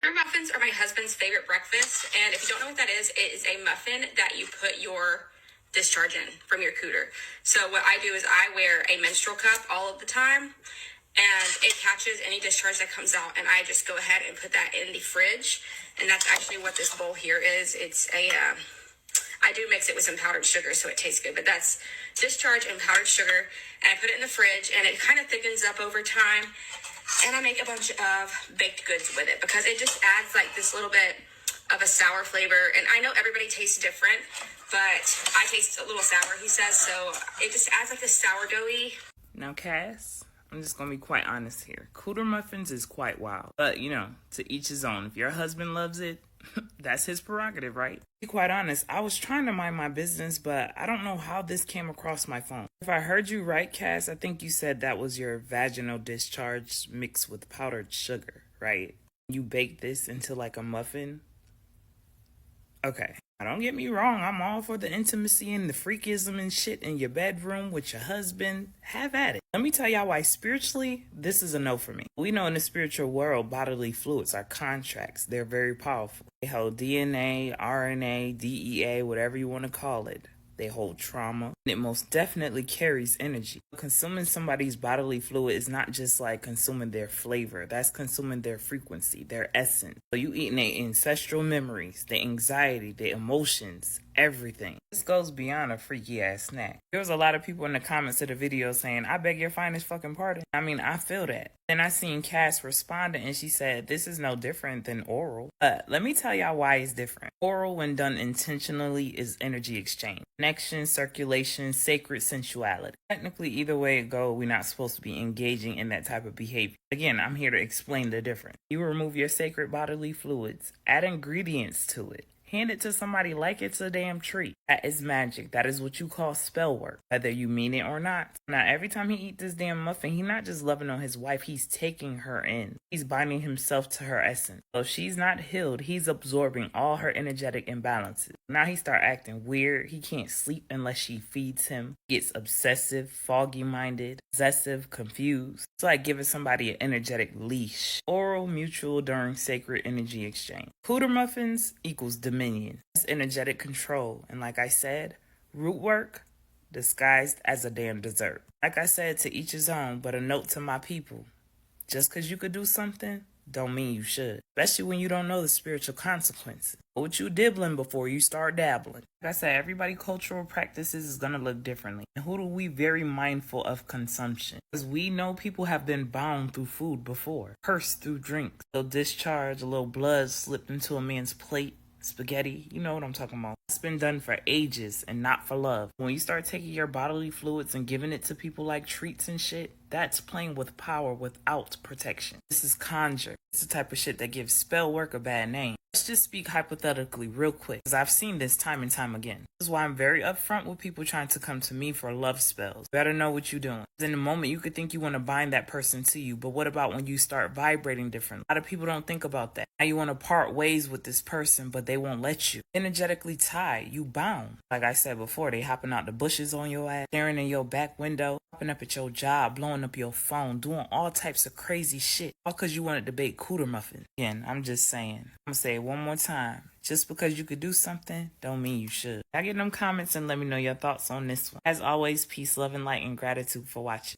Cooter muffins are my husband's favorite breakfast, and if you don't know what that is, it is a muffin that you put your discharge in from your cooter. So what I do is I wear a menstrual cup all of the time, and it catches any discharge that comes out, and I just go ahead and put that in the fridge. And that's actually what this bowl here is. It's a I do mix it with some powdered sugar so it tastes good, but that's discharge and powdered sugar, and I put it in the fridge, and it kind of thickens up over time. And I make a bunch of baked goods with it because it just adds like this little bit of a sour flavor. And I know everybody tastes different, but I taste a little sour, he says, so it just adds like this sourdoughy. Now, Cass, I'm just gonna be quite honest here. Cooter muffins is quite wild, but to each his own. If your husband loves it, that's his prerogative, right? To be quite honest, I was trying to mind my business, but I don't know how this came across my phone. If I heard you right, Cass, I think you said that was your vaginal discharge mixed with powdered sugar, right? You baked this into like a muffin? Okay. Now, don't get me wrong, I'm all for the intimacy and the freakism and shit in your bedroom with your husband. Have at it. Let me tell y'all why spiritually, this is a no for me. We know in the spiritual world, bodily fluids are contracts. They're very powerful. They hold DNA, RNA, DEA, whatever you want to call it. They hold trauma, and it most definitely carries energy. Consuming somebody's bodily fluid is not just like consuming their flavor. That's consuming their frequency, their essence. So you eating their ancestral memories, their anxiety, their emotions, everything. This goes beyond a freaky ass snack. There was a lot of people in the comments of the video saying, I beg your finest fucking pardon. I mean, I feel that. Then I seen Cass responding and she said, this is no different than oral. But let me tell y'all why it's different. Oral, when done intentionally, is energy exchange. Connection, circulation, sacred sensuality. Technically, either way it go, we're not supposed to be engaging in that type of behavior. Again, I'm here to explain the difference. You remove your sacred bodily fluids, add ingredients to it. Hand it to somebody like it's a damn treat. That is magic. That is what you call spell work, whether you mean it or not. Now, every time he eats this damn muffin, he's not just loving on his wife, he's taking her in. He's binding himself to her essence. So if she's not healed, he's absorbing all her energetic imbalances. Now he start acting weird. He can't sleep unless she feeds him. He gets obsessive, foggy-minded, possessive, confused. It's like giving somebody an energetic leash. Oral, mutual during sacred energy exchange. Cooter muffins equals dominion. That's energetic control. And like I said, root work disguised as a damn dessert. Like I said, to each his own, but a note to my people. Just because you could do something, don't mean you should. Especially when you don't know the spiritual consequences. What you dibbling before you start dabbling. Like I said, everybody cultural practices is going to look differently. And who do we very mindful of consumption? Because we know people have been bound through food before. Cursed through drinks. A little discharge, a little blood slipped into a man's plate. Spaghetti, you know what I'm talking about. It's been done for ages and not for love. When you start taking your bodily fluids and giving it to people like treats and shit, that's playing with power without protection. This is conjure. It's the type of shit that gives spell work a bad name. Let's just speak hypothetically real quick, because I've seen this time and time again. This is why I'm very upfront with people trying to come to me for love spells. You better know what you're doing. In the moment, you could think you want to bind that person to you, but what about when you start vibrating different? A lot of people don't think about that. Now you want to part ways with this person, but they won't let you. Energetically tied, you bound. Like I said before, they hopping out the bushes on your ass, staring in your back window, hopping up at your job, blowing up your phone, doing all types of crazy shit, all because you wanted to bake cooter muffins. Again, I'm just saying. I'm gonna say it one more time. Just because you could do something, don't mean you should. I get them comments and let me know your thoughts on this one. As always, peace, love, and light, and gratitude for watching.